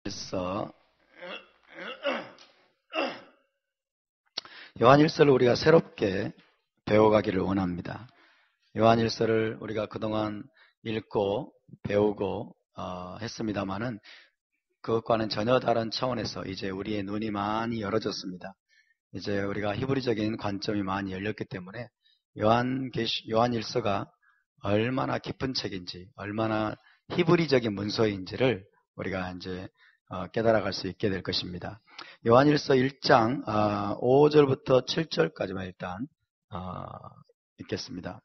그래서 요한일서를 우리가 새롭게 배워가기를 원합니다. 요한일서를 우리가 그동안 읽고 배우고 했습니다마는 그것과는 전혀 다른 차원에서 이제 우리의 눈이 많이 열어졌습니다. 이제 우리가 히브리적인 관점이 많이 열렸기 때문에 요한일서가 얼마나 깊은 책인지, 얼마나 히브리적인 문서인지를 우리가 이제 깨달아갈 수 있게 될 것입니다. 요한일서 1장 5절부터 7절까지만 일단 읽겠습니다.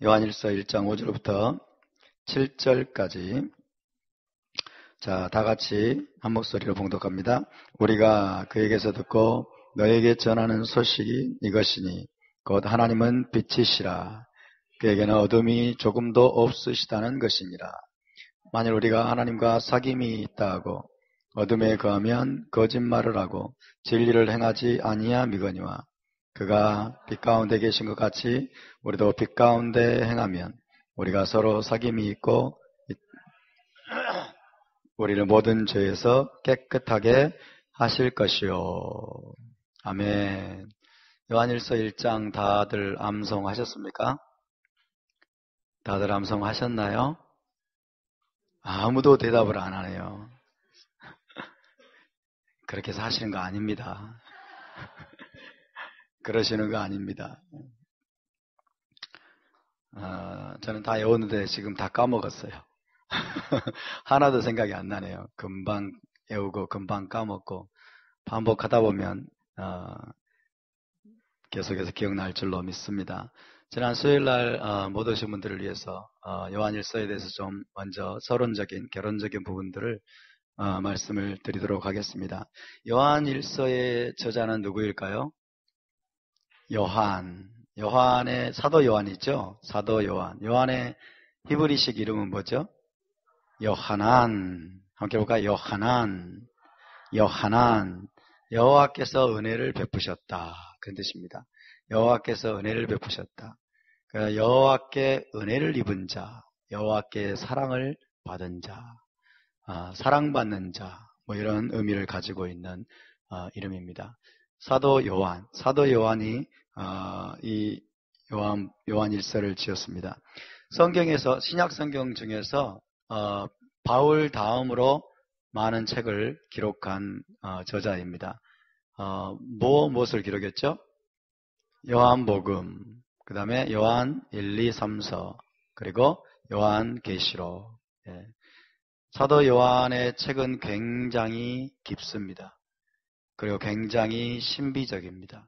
요한일서 1장 5절부터 7절까지 자, 다 같이 한 목소리로 봉독합니다. 우리가 그에게서 듣고 너에게 전하는 소식이 이것이니 곧 하나님은 빛이시라. 그에게는 어둠이 조금도 없으시다는 것이니라. 만일 우리가 하나님과 사귐이 있다 하고 어둠에 거하면 거짓말을 하고 진리를 행하지 아니함이거니와 그가 빛 가운데 계신 것 같이 우리도 빛 가운데 행하면 우리가 서로 사귐이 있고 우리를 모든 죄에서 깨끗하게 하실 것이요. 아멘. 요한일서 1장 다들 암송하셨습니까? 다들 암송하셨나요? 아무도 대답을 안 하네요. 그렇게 해서 하시는 거 아닙니다. 그러시는 거 아닙니다. 저는 다 외웠는데 지금 다 까먹었어요. 하나도 생각이 안 나네요. 금방 외우고 금방 까먹고 반복하다 보면 계속해서 기억날 줄로 믿습니다. 지난 수요일날 못 오신 분들을 위해서 요한일서에 대해서 좀 먼저 서론적인 개론적인 부분들을 말씀을 드리도록 하겠습니다. 요한일서의 저자는 누구일까요? 요한의 사도 요한이죠. 사도 요한. 요한의 히브리식 이름은 뭐죠? 요하난. 함께 볼까요? 요하난. 여호와께서 은혜를 베푸셨다. 그런 뜻입니다. 여호와께서 은혜를 베푸셨다. 여호와께 은혜를 입은 자, 여호와께 사랑을 받은 자, 사랑받는 자, 뭐 이런 의미를 가지고 있는 이름입니다. 사도 요한이 이 요한일서를 지었습니다. 성경에서 신약 성경 중에서 바울 다음으로 많은 책을 기록한 저자입니다. 무엇을 기록했죠? 요한복음, 그 다음에 요한 1, 2, 3서, 그리고 요한계시록. 예. 사도 요한의 책은 굉장히 깊습니다. 그리고 굉장히 신비적입니다.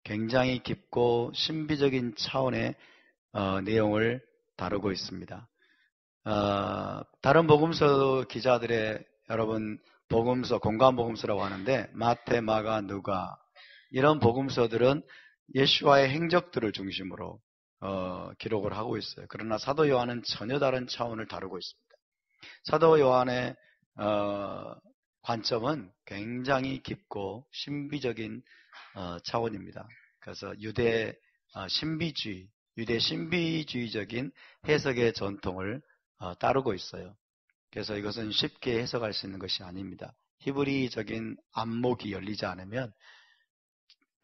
굉장히 깊고 신비적인 차원의 내용을 다루고 있습니다. 다른 복음서 기자들의 여러분 복음서, 공관복음서라고 하는데 마태, 마가, 누가 이런 복음서들은 예수와의 행적들을 중심으로 기록을 하고 있어요. 그러나 사도 요한은 전혀 다른 차원을 다루고 있습니다. 사도 요한의 관점은 굉장히 깊고 신비적인 차원입니다. 그래서 유대 신비주의적인 해석의 전통을 따르고 있어요. 그래서 이것은 쉽게 해석할 수 있는 것이 아닙니다. 히브리적인 안목이 열리지 않으면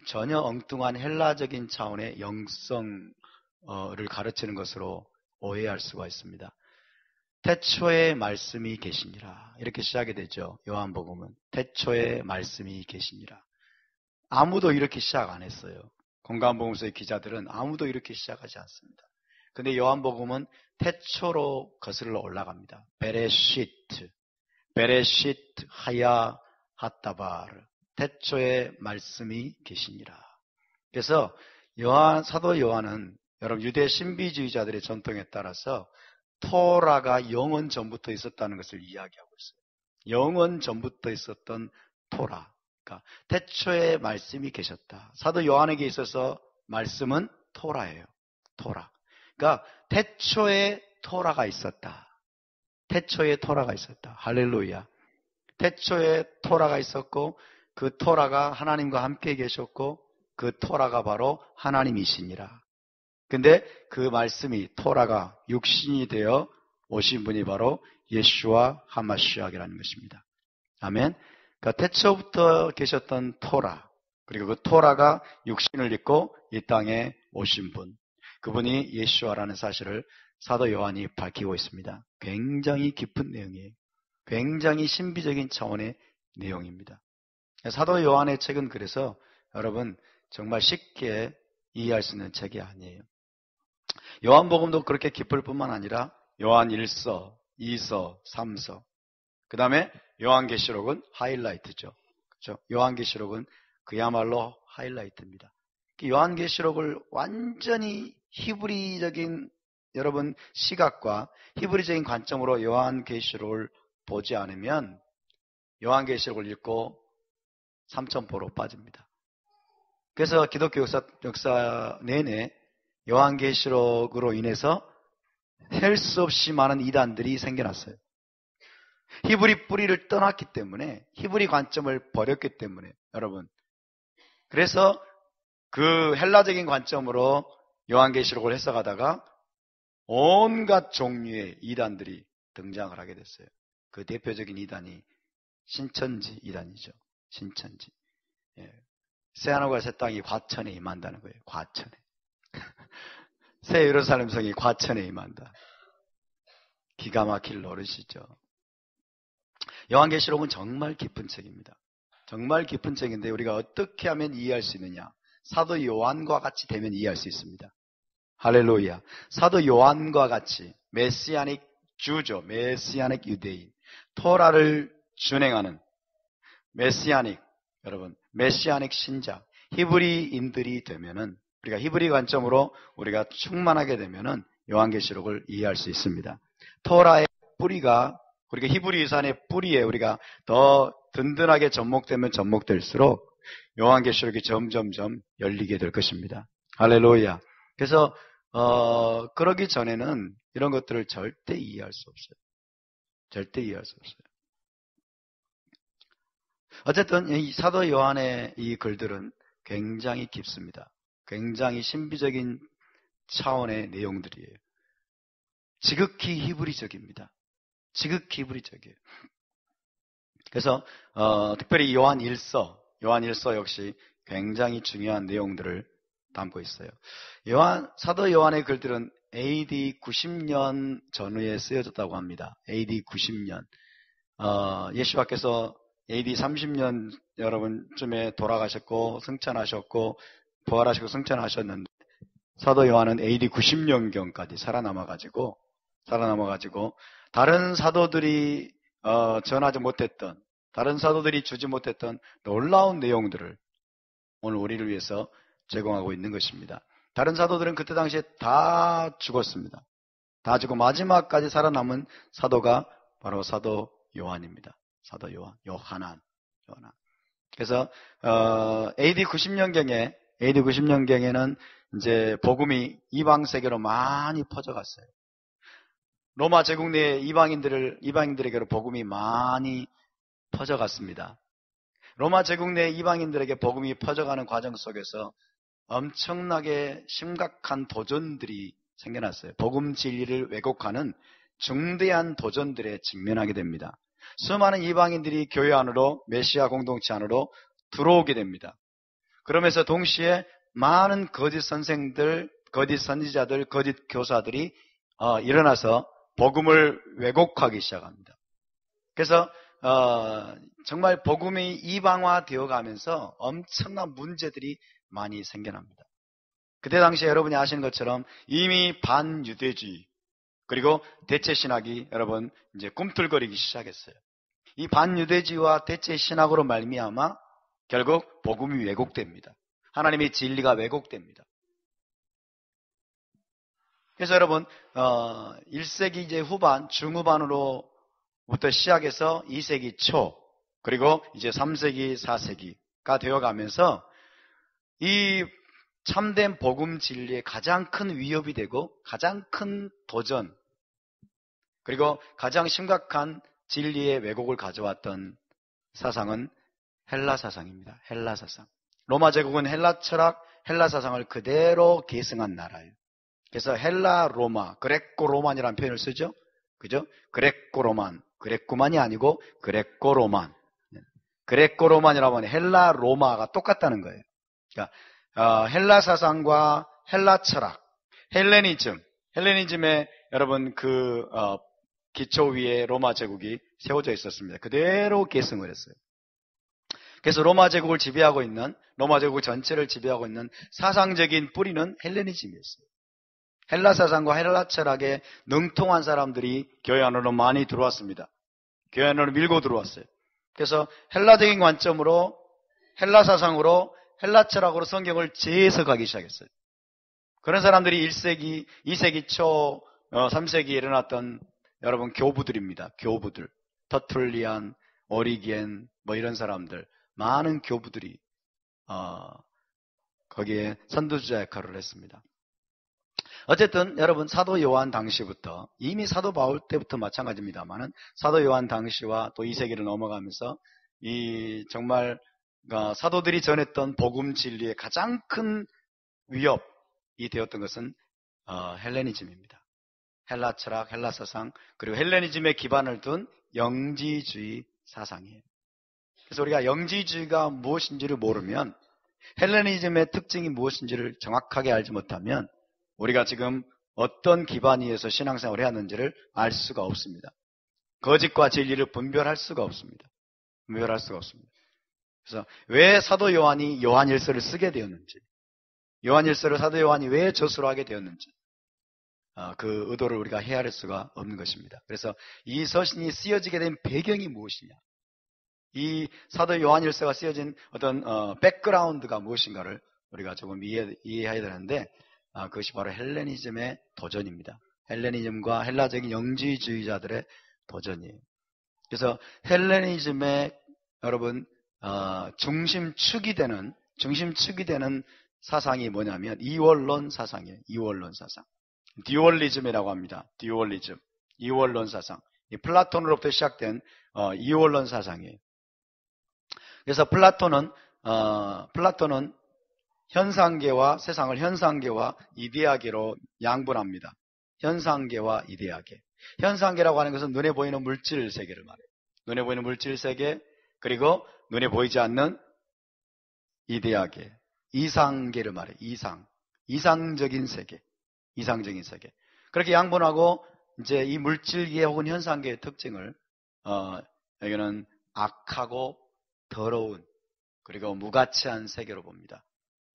전혀 엉뚱한 헬라적인 차원의 영성을 가르치는 것으로 오해할 수가 있습니다. 태초에 말씀이 계시니라. 이렇게 시작이 되죠. 요한복음은. 태초에 말씀이 계시니라. 아무도 이렇게 시작 안 했어요. 공관복음서의 기자들은 아무도 이렇게 시작하지 않습니다. 근데 요한복음은 태초로 거슬러 올라갑니다. 베레시트 하야 핫다바르. 태초에 말씀이 계시니라. 그래서 사도 요한은 여러분 유대 신비주의자들의 전통에 따라서 토라가 영원 전부터 있었다는 것을 이야기하고 있어요. 영원 전부터 있었던 토라. 그러니까 태초에 말씀이 계셨다. 사도 요한에게 있어서 말씀은 토라예요. 토라. 그러니까 태초에 토라가 있었다. 태초에 토라가 있었다. 할렐루야. 태초에 토라가 있었고 그 토라가 하나님과 함께 계셨고 그 토라가 바로 하나님이시니라. 근데 그 말씀이 토라가 육신이 되어 오신 분이 바로 예수와 하마시아라는 것입니다. 아멘. 그러니까 태초부터 계셨던 토라, 그리고 그 토라가 육신을 입고 이 땅에 오신 분, 그분이 예수와라는 사실을 사도 요한이 밝히고 있습니다. 굉장히 깊은 내용이에요. 굉장히 신비적인 차원의 내용입니다. 사도 요한의 책은 그래서 여러분 정말 쉽게 이해할 수 있는 책이 아니에요. 요한복음도 그렇게 깊을 뿐만 아니라 요한 1서, 2서, 3서, 그 다음에 요한계시록은 하이라이트죠. 그렇죠? 요한계시록은 그야말로 하이라이트입니다. 요한계시록을 완전히 히브리적인 여러분 시각과 히브리적인 관점으로 요한계시록을 보지 않으면 요한계시록을 읽고 삼천포로 빠집니다. 그래서 기독교 역사 내내 요한계시록으로 인해서 셀 수 없이 많은 이단들이 생겨났어요. 히브리 뿌리를 떠났기 때문에, 히브리 관점을 버렸기 때문에, 여러분. 그래서 그 헬라적인 관점으로 요한계시록을 해석하다가 온갖 종류의 이단들이 등장을 하게 됐어요. 그 대표적인 이단이 신천지 이단이죠. 신천지. 예. 새하늘과 새 땅이 과천에 임한다는 거예요. 과천에. 새 예루살렘 성이 과천에 임한다. 기가 막힐 노릇이죠. 요한계시록은 정말 깊은 책입니다. 정말 깊은 책인데 우리가 어떻게 하면 이해할 수 있느냐? 사도 요한과 같이 되면 이해할 수 있습니다. 할렐루야. 사도 요한과 같이 메시아닉 주죠. 메시아닉 유대인. 토라를 준행하는 메시아닉, 여러분, 메시아닉 신자, 히브리인들이 되면은, 우리가 히브리 관점으로 우리가 충만하게 되면은 요한계시록을 이해할 수 있습니다. 토라의 뿌리가, 우리가 히브리 유산의 뿌리에 우리가 더 든든하게 접목되면 접목될수록 요한계시록이 점점점 열리게 될 것입니다. 할렐루야. 그래서 그러기 전에는 이런 것들을 절대 이해할 수 없어요. 절대 이해할 수 없어요. 어쨌든 이 사도 요한의 이 글들은 굉장히 깊습니다. 굉장히 신비적인 차원의 내용들이에요. 지극히 히브리적입니다. 지극히 히브리적이에요. 그래서 특별히 요한 1서 역시 굉장히 중요한 내용들을 담고 있어요. 사도 요한의 글들은 AD 90년 전후에 쓰여졌다고 합니다. AD 90년. 예수께서 AD 30년 여러분쯤에 돌아가셨고 승천하셨고 부활하시고 승천하셨는데 사도 요한은 AD 90년경까지 살아남아가지고 다른 사도들이 전하지 못했던, 다른 사도들이 주지 못했던 놀라운 내용들을 오늘 우리를 위해서 제공하고 있는 것입니다. 다른 사도들은 그때 당시에 다 죽었습니다. 다 죽고 마지막까지 살아남은 사도가 바로 사도 요한입니다. 사도 요한안. 그래서 AD 90년경에는 이제 복음이 이방 세계로 많이 퍼져갔어요. 로마 제국 내 이방인들에게로 복음이 많이 퍼져갔습니다. 로마 제국 내 이방인들에게 복음이 퍼져가는 과정 속에서 엄청나게 심각한 도전들이 생겨났어요. 복음 진리를 왜곡하는 중대한 도전들에 직면하게 됩니다. 수많은 이방인들이 교회 안으로, 메시아 공동체 안으로 들어오게 됩니다. 그러면서 동시에 많은 거짓 선생들, 거짓 선지자들, 거짓 교사들이 일어나서 복음을 왜곡하기 시작합니다. 그래서 정말 복음이 이방화 되어 가면서 엄청난 문제들이 많이 생겨납니다. 그때 당시에 여러분이 아시는 것처럼 이미 반유대주의 그리고 대체신학이 여러분 이제 꿈틀거리기 시작했어요. 이 반유대주의와 대체신학으로 말미암아 결국 복음이 왜곡됩니다. 하나님의 진리가 왜곡됩니다. 그래서 여러분 1세기 이제 후반, 중후반으로부터 시작해서 2세기 초 그리고 이제 3세기, 4세기가 되어가면서 이 참된 복음 진리의 가장 큰 위협이 되고 가장 큰 도전 그리고 가장 심각한 진리의 왜곡을 가져왔던 사상은 헬라 사상입니다. 헬라 사상. 로마 제국은 헬라 철학, 헬라 사상을 그대로 계승한 나라예요. 그래서 헬라 로마, 그레코 로만이라는 표현을 쓰죠. 그죠? 그레코 로만, 그레코만이 아니고 그레코 로만. 그레코 로만이라고 하면 헬라 로마가 똑같다는 거예요. 그러니까 헬라 사상과 헬라 철학, 헬레니즘에 여러분 기초 위에 로마 제국이 세워져 있었습니다. 그대로 계승을 했어요. 그래서 로마 제국 전체를 지배하고 있는 사상적인 뿌리는 헬레니즘이었어요. 헬라 사상과 헬라 철학에 능통한 사람들이 교회 안으로 많이 들어왔습니다. 교회 안으로 밀고 들어왔어요. 그래서 헬라적인 관점으로, 헬라 사상으로, 헬라 철학으로 성경을 재해석하기 시작했어요. 그런 사람들이 1세기, 2세기 초, 3세기에 일어났던 여러분 교부들입니다. 교부들. 터툴리안, 오리겐, 이런 사람들. 많은 교부들이, 거기에 선두주자 역할을 했습니다. 어쨌든 여러분 사도 요한 당시부터, 이미 사도 바울 때부터 마찬가지입니다만은 사도 요한 당시와 또 2세기를 넘어가면서 정말 사도들이 전했던 복음 진리의 가장 큰 위협이 되었던 것은 헬레니즘입니다. 헬라 철학, 헬라 사상, 그리고 헬레니즘에 기반을 둔 영지주의 사상이에요. 그래서 우리가 영지주의가 무엇인지를 모르면, 헬레니즘의 특징이 무엇인지를 정확하게 알지 못하면 우리가 지금 어떤 기반 위에서 신앙생활을 해야 하는지를 알 수가 없습니다. 거짓과 진리를 분별할 수가 없습니다. 그래서 왜 사도 요한이 요한일서를 쓰게 되었는지, 요한일서를 사도 요한이 왜 저수로 하게 되었는지, 그 의도를 우리가 헤아릴 수가 없는 것입니다. 그래서 이 서신이 쓰여지게 된 배경이 무엇이냐, 이 사도 요한일서가 쓰여진 어떤 백그라운드가 무엇인가를 우리가 조금 이해해야 되는데, 그것이 바로 헬레니즘의 도전입니다. 헬레니즘과 헬라적인 영지주의자들의 도전이에요. 그래서 헬레니즘의 여러분 중심축이 되는 사상이 뭐냐면 이원론 사상이에요. 이원론 사상. 듀얼리즘이라고 합니다. 듀얼리즘. 이원론 사상. 플라톤으로부터 시작된 이원론 사상이에요. 그래서 플라톤은 현상계와 세상을 현상계와 이데아계로 양분합니다. 현상계와 이데아계. 현상계라고 하는 것은 눈에 보이는 물질 세계를 말해요. 눈에 보이는 물질 세계, 그리고 눈에 보이지 않는 이데아계, 이상계를 말해요. 이상적인 세계. 그렇게 양분하고 이제 이 물질계 혹은 현상계의 특징을 여기는 악하고 더러운, 그리고 무가치한 세계로 봅니다.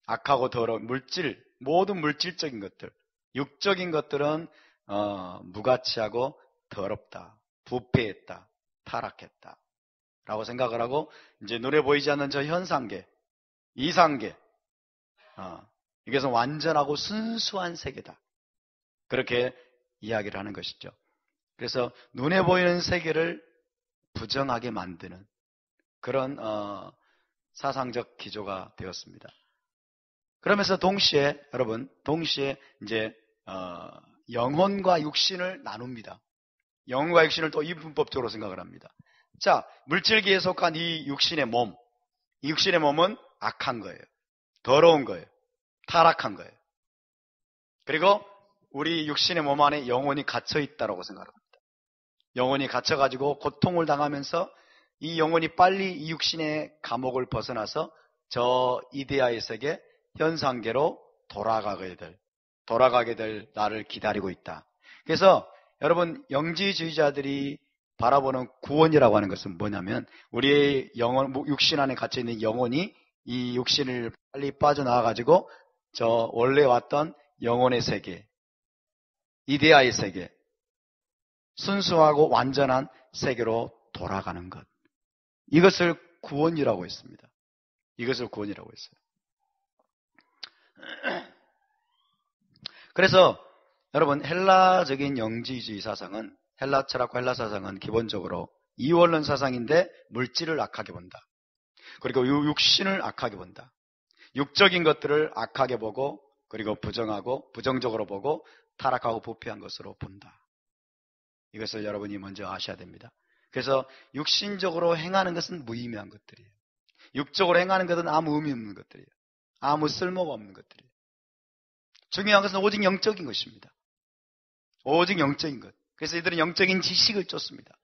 악하고 더러운 모든 물질적인 것들, 육적인 것들은 무가치하고 더럽다, 부패했다, 타락했다 라고 생각을 하고, 이제 눈에 보이지 않는 저 현상계, 이상계, 이것은 완전하고 순수한 세계다, 그렇게 이야기를 하는 것이죠. 그래서 눈에 보이는 세계를 부정하게 만드는 그런 사상적 기조가 되었습니다. 그러면서 동시에 이제 영혼과 육신을 나눕니다. 영혼과 육신을 또 이분법적으로 생각을 합니다. 자, 물질계에 속한 이 육신의 몸은 악한 거예요. 더러운 거예요. 타락한 거예요. 그리고 우리 육신의 몸 안에 영혼이 갇혀 있다고 생각합니다. 영혼이 갇혀가지고 고통을 당하면서 이 영혼이 빨리 이 육신의 감옥을 벗어나서 저 이데아의 세계, 현상계로 돌아가게 될 나를 기다리고 있다. 그래서 여러분, 영지주의자들이 바라보는 구원이라고 하는 것은 뭐냐면, 우리의 육신 안에 갇혀있는 영혼이 이 육신을 빨리 빠져나와가지고 저 원래 왔던 영혼의 세계, 이데아의 세계, 순수하고 완전한 세계로 돌아가는 것. 이것을 구원이라고 했습니다. 그래서 여러분, 헬라적인 영지주의 사상은, 헬라 철학과 헬라 사상은 기본적으로 이원론 사상인데 물질을 악하게 본다. 그리고 육신을 악하게 본다. 육적인 것들을 악하게 보고, 그리고 부정적으로 보고, 타락하고 부패한 것으로 본다. 이것을 여러분이 먼저 아셔야 됩니다. 그래서 육신적으로 행하는 것은 무의미한 것들이에요. 육적으로 행하는 것은 아무 의미 없는 것들이에요. 아무 쓸모가 없는 것들이에요. 중요한 것은 오직 영적인 것입니다. 오직 영적인 것. 그래서 이들은 영적인 지식을 쫓습니다.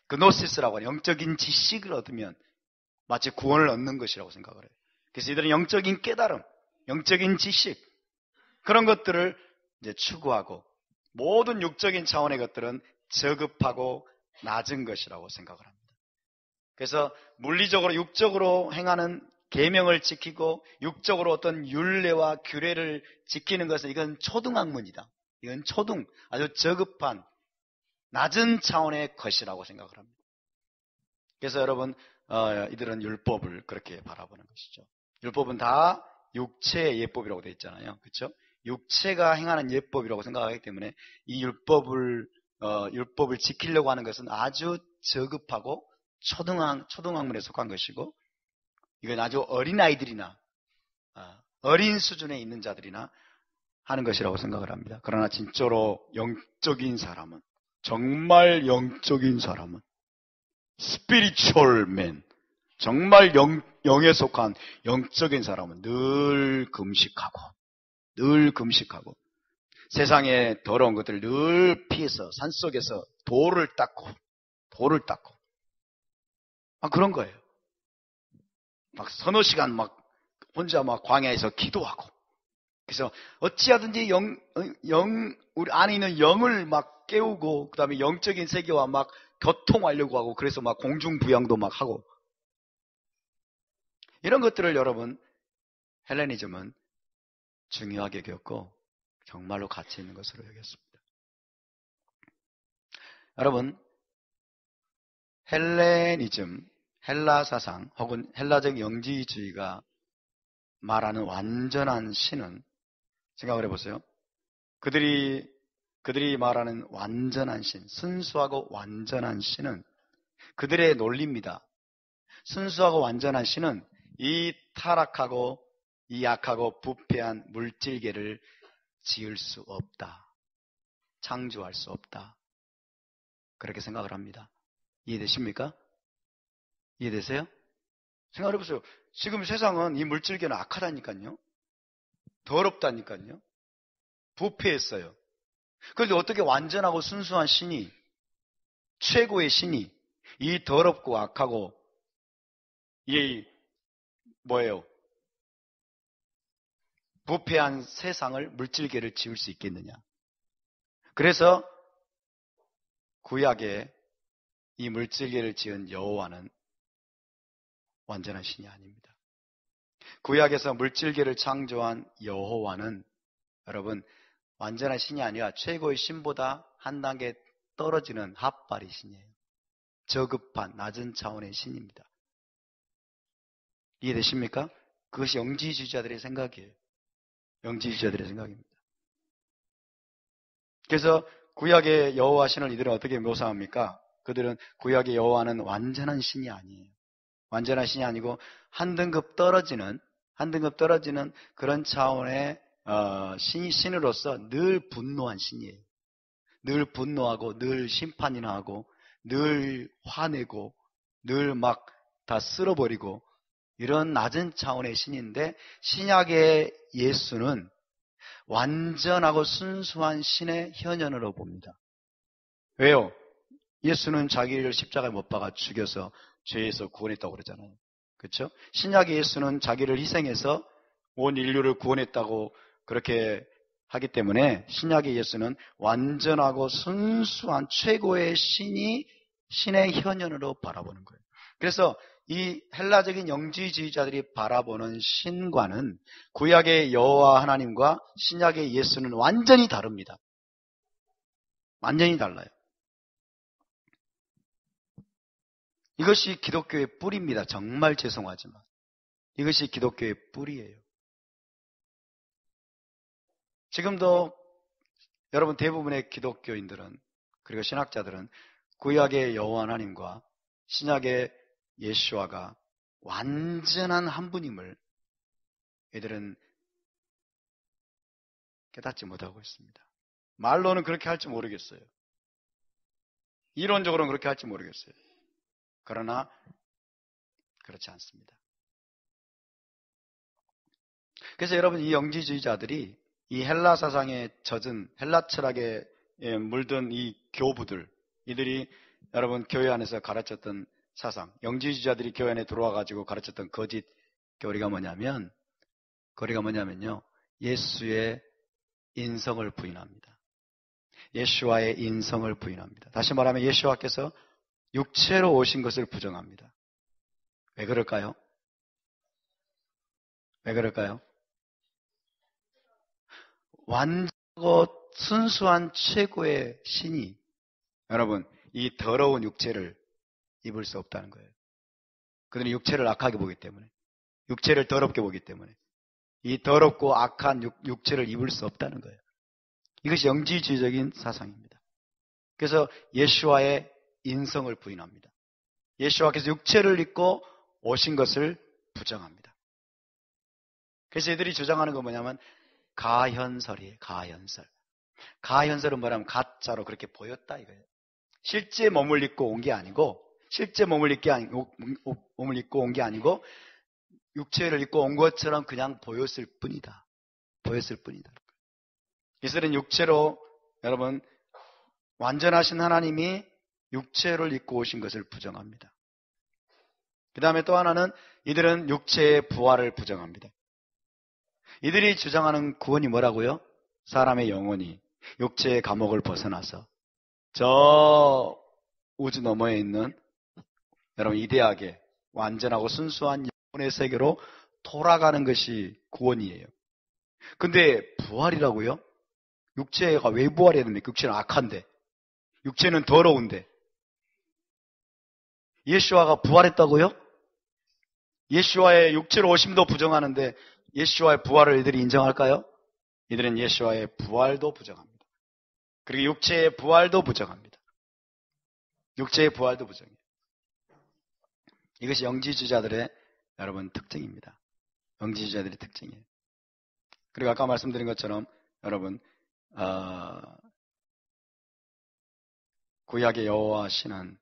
그노시스라고 하는 영적인 지식을 얻으면 마치 구원을 얻는 것이라고 생각을 해요. 그래서 이들은 영적인 깨달음, 영적인 지식, 그런 것들을 이제 추구하고, 모든 육적인 차원의 것들은 저급하고 낮은 것이라고 생각을 합니다. 그래서 물리적으로, 육적으로 행하는 계명을 지키고 육적으로 어떤 율례와 규례를 지키는 것은 이건 초등학문이다. 이건 아주 저급한 낮은 차원의 것이라고 생각을 합니다. 그래서 여러분, 이들은 율법을 그렇게 바라보는 것이죠. 율법은 다 육체의 예법이라고 되어 있잖아요. 그렇죠? 육체가 행하는 예법이라고 생각하기 때문에 이 율법을 지키려고 하는 것은 아주 저급하고 초등학문에 속한 것이고, 이건 아주 어린아이들이나 어린 수준에 있는 자들이나 하는 것이라고 생각을 합니다. 그러나 진짜로 영적인 사람은, 정말 영적인 사람은, spiritual man, 정말 영에 속한 영적인 사람은 늘 금식하고 세상의 더러운 것들을 늘 피해서 산속에서 돌을 닦고 그런 거예요. 막 서너 시간 막 혼자 막 광야에서 기도하고, 그래서 어찌하든지 우리 안에 있는 영을 막 깨우고, 그 다음에 영적인 세계와 막 교통하려고 하고, 그래서 막 공중부양도 막 하고, 이런 것들을 여러분, 헬레니즘은 중요하게 겪고 정말로 가치 있는 것으로 여겼습니다. 여러분, 헬레니즘, 헬라 사상 혹은 헬라적 영지주의가 말하는 완전한 신은, 생각을 해보세요. 그들이 말하는 완전한 신, 순수하고 완전한 신은 그들의 논리입니다. 순수하고 완전한 신은 이 타락하고 이 약하고 부패한 물질계를 지을 수 없다. 창조할 수 없다. 그렇게 생각을 합니다. 이해되십니까? 이해되세요? 생각을 해보세요. 지금 세상은 이 물질계는 악하다니까요. 더럽다니까요. 부패했어요. 그런데 어떻게 완전하고 순수한 신이, 최고의 신이 이 더럽고 악하고 이 부패한 세상을, 물질계를 지을 수 있겠느냐. 그래서 구약에 이 물질계를 지은 여호와는 완전한 신이 아닙니다. 구약에서 물질계를 창조한 여호와는 여러분 완전한 신이 아니라 최고의 신보다 한 단계 떨어지는 핫바리 신이에요. 저급한 낮은 차원의 신입니다. 이해되십니까? 그것이 영지주의자들의 생각이에요. 영지주의자들의 생각입니다. 그래서 구약의 여호와 신을 이들은 어떻게 묘사합니까? 그들은 구약의 여호와는 완전한 신이 아니에요. 완전한 신이 아니고 한 등급 떨어지는 그런 차원의 신으로서 늘 분노한 신이에요. 늘 분노하고 늘 심판이나 하고 늘 화내고 늘 막 다 쓸어버리고 이런 낮은 차원의 신인데, 신약의 예수는 완전하고 순수한 신의 현현으로 봅니다. 왜요? 예수는 자기를 십자가에 못 박아 죽여서 죄에서 구원했다고 그러잖아요. 그렇죠? 신약의 예수는 자기를 희생해서 온 인류를 구원했다고 그렇게 하기 때문에 신약의 예수는 완전하고 순수한 최고의 신의 현현으로 바라보는 거예요. 그래서 이 헬라적인 영지주의자들이 바라보는 신과는 구약의 여호와 하나님과 신약의 예수는 완전히 다릅니다. 완전히 달라요. 이것이 기독교의 뿌리입니다. 정말 죄송하지만 이것이 기독교의 뿌리예요. 지금도 여러분 대부분의 기독교인들은, 그리고 신학자들은 구약의 여호와 하나님과 신약의 예수와가 완전한 한 분임을 이들은 깨닫지 못하고 있습니다. 말로는 그렇게 할지 모르겠어요. 이론적으로는 그렇게 할지 모르겠어요. 그러나 그렇지 않습니다. 그래서 여러분 이 영지주의자들이 이 헬라 사상에 젖은 헬라 철학에 물든 이 교부들, 이들이 여러분 교회 안에서 가르쳤던 사상, 영지주의자들이 교회 안에 들어와 가지고 가르쳤던 거짓 교리가 뭐냐면요, 예수의 인성을 부인합니다. 예수와의 인성을 부인합니다. 다시 말하면 예수와께서 육체로 오신 것을 부정합니다. 왜 그럴까요? 완전하고 순수한 최고의 신이 여러분 이 더러운 육체를 입을 수 없다는 거예요. 그들은 육체를 악하게 보기 때문에, 육체를 더럽게 보기 때문에 이 더럽고 악한 육체를 입을 수 없다는 거예요. 이것이 영지주의적인 사상입니다. 그래서 예수와의 인성을 부인합니다. 예수와께서 육체를 입고 오신 것을 부정합니다. 그래서 이들이 주장하는 건 뭐냐면 가현설이에요. 가현설은 뭐냐면 가짜로 그렇게 보였다 이거예요. 실제 몸을 입고 온 게 아니고, 육체를 입고 온 것처럼 그냥 보였을 뿐이다. 이들은 육체로, 여러분, 완전하신 하나님이 육체를 입고 오신 것을 부정합니다. 그 다음에 또 하나는 이들은 육체의 부활을 부정합니다. 이들이 주장하는 구원이 뭐라고요? 사람의 영혼이 육체의 감옥을 벗어나서 저 우주 너머에 있는 여러분 이대하게 완전하고 순수한 영혼의 세계로 돌아가는 것이 구원이에요. 근데 부활이라고요? 육체가 왜 부활해야 됩니까? 육체는 악한데, 육체는 더러운데. 예수와가 부활했다고요? 예수와의 육체로 오심도 부정하는데 예수와의 부활을 이들이 인정할까요? 이들은 예수와의 부활도 부정합니다. 그리고 육체의 부활도 부정합니다. 이것이 영지주의자들의 여러분 특징입니다. 영지주의자들의 특징이에요. 그리고 아까 말씀드린 것처럼 여러분 구약의 여호와 신은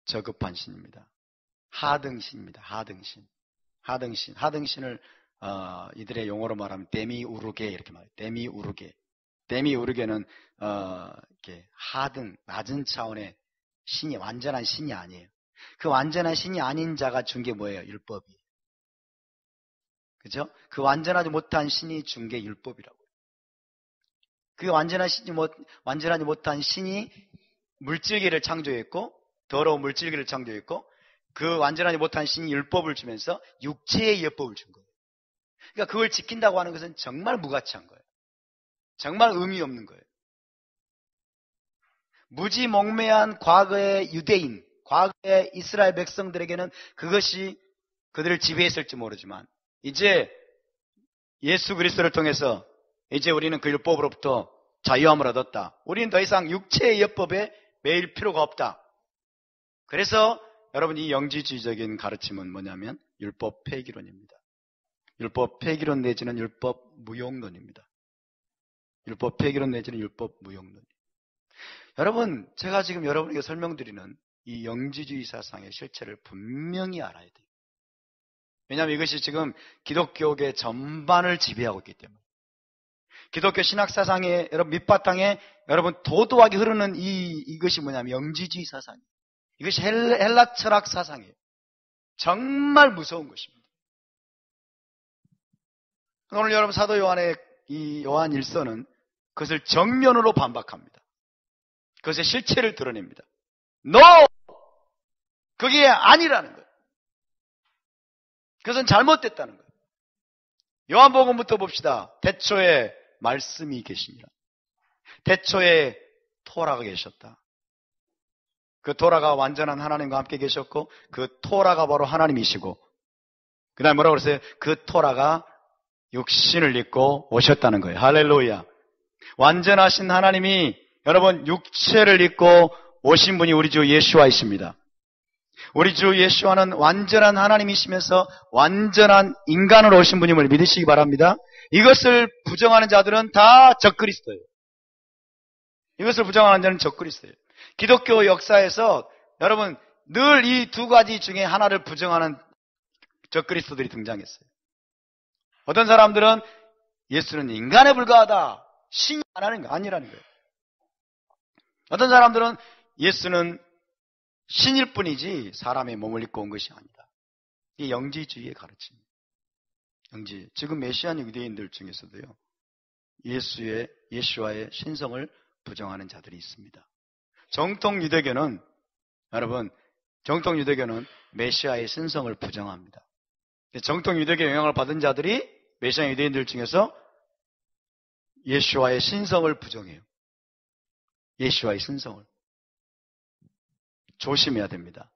저급한 신입니다. 하등신입니다. 하등신을 이들의 용어로 말하면 데미우르게 이렇게 말해요. 데미우르게는 이렇게 하등, 낮은 차원의 신이, 완전한 신이 아니에요. 그 완전한 신이 아닌 자가 준 게 뭐예요? 율법이에요. 그죠? 그 완전하지 못한 신이 준 게 율법이라고요. 그 완전하지 못한 신이 물질계를 창조했고, 더러운 물질계를 창조했고, 그 완전하지 못한 신이 율법을 주면서 육체의 율법을 준 거예요. 그러니까 그걸 지킨다고 하는 것은 정말 무가치한 거예요. 정말 의미 없는 거예요. 무지몽매한 과거의 유대인, 과거의 이스라엘 백성들에게는 그것이 그들을 지배했을지 모르지만 이제 예수 그리스도를 통해서 이제 우리는 그 율법으로부터 자유함을 얻었다. 우리는 더 이상 육체의 율법에 매일 필요가 없다. 그래서 여러분 이 영지주의적인 가르침은 뭐냐면 율법 폐기론입니다. 율법 폐기론 내지는 율법 무용론입니다. 율법 폐기론 내지는 율법 무용론. 여러분, 제가 지금 여러분에게 설명드리는 이 영지주의 사상의 실체를 분명히 알아야 돼요. 왜냐하면 이것이 지금 기독교계 전반을 지배하고 있기 때문에. 기독교 신학사상의 여러분 밑바탕에 여러분 도도하게 흐르는 이것이 뭐냐면 영지주의 사상이에요. 이것이 헬라 철학 사상이에요. 정말 무서운 것입니다. 오늘 여러분 사도 요한의 이 요한 1서는 그것을 정면으로 반박합니다. 그것의 실체를 드러냅니다. No! 그게 아니라는 거예요. 그것은 잘못됐다는 거예요. 요한복음부터 봅시다. 태초에 말씀이 계시니라. 태초에 토라가 계셨다. 그 토라가 완전한 하나님과 함께 계셨고 그 토라가 바로 하나님이시고 그 다음에 뭐라고 그랬어요? 그 토라가 육신을 입고 오셨다는 거예요. 할렐루야. 완전하신 하나님이 여러분 육체를 입고 오신 분이 우리 주 예수와이십니다. 우리 주 예수와는 완전한 하나님이시면서 완전한 인간으로 오신 분임을 믿으시기 바랍니다. 이것을 부정하는 자들은 다 적그리스도예요. 이것을 부정하는 자는 적그리스도예요. 기독교 역사에서 여러분 늘 이 두 가지 중에 하나를 부정하는 적그리스도들이 등장했어요. 어떤 사람들은 예수는 인간에 불과하다. 신이 아니라는 거예요. 어떤 사람들은 예수는 신일 뿐이지 사람의 몸을 입고 온 것이 아니다. 이 영지주의의 가르침입니다. 영지. 지금 메시안 유대인들 중에서도요. 예수와의 신성을 부정하는 자들이 있습니다. 정통 유대교는 메시아의 신성을 부정합니다. 정통 유대교 영향을 받은 자들이 메시안 유대인들 중에서 예수와의 신성을 부정해요. 예수와의 신성을. 조심해야 됩니다.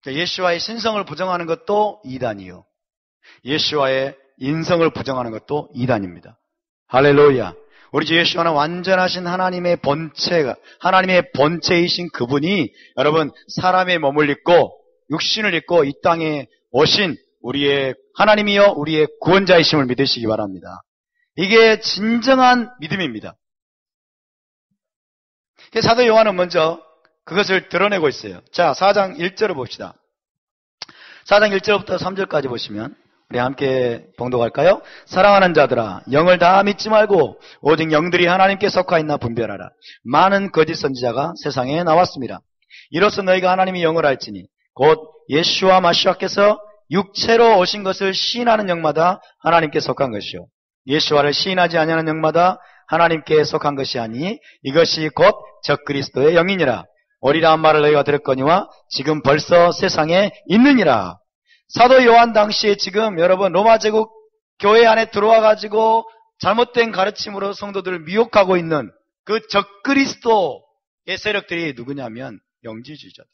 예수와의 신성을 부정하는 것도 이단이요. 예수와의 인성을 부정하는 것도 이단입니다. 할렐루야. 우리 주 예수와는 완전하신 하나님의 본체이신 그분이 여러분 사람의 몸을 입고 육신을 입고 이 땅에 오신 우리의 하나님이요 우리의 구원자이심을 믿으시기 바랍니다. 이게 진정한 믿음입니다. 사도 요한은 먼저 그것을 드러내고 있어요. 자, 4장 1절을 봅시다. 4장 1절부터 3절까지 보시면 우리 함께 봉독할까요? 사랑하는 자들아, 영을 다 믿지 말고 오직 영들이 하나님께 속하였나 분별하라. 많은 거짓 선지자가 세상에 나왔습니다. 이로써 너희가 하나님이 영을 알지니 곧 예수와 마시아께서 육체로 오신 것을 시인하는 영마다 하나님께 속한 것이요 예수와를 시인하지 아니하는 영마다 하나님께 속한 것이 아니니 이것이 곧 적그리스도의 영이니라. 오리라 말을 너희가 들었거니와 지금 벌써 세상에 있느니라. 사도 요한 당시에 지금 여러분 로마 제국 교회 안에 들어와 가지고 잘못된 가르침으로 성도들을 미혹하고 있는 그 적그리스도의 세력들이 누구냐면 영지주의자들.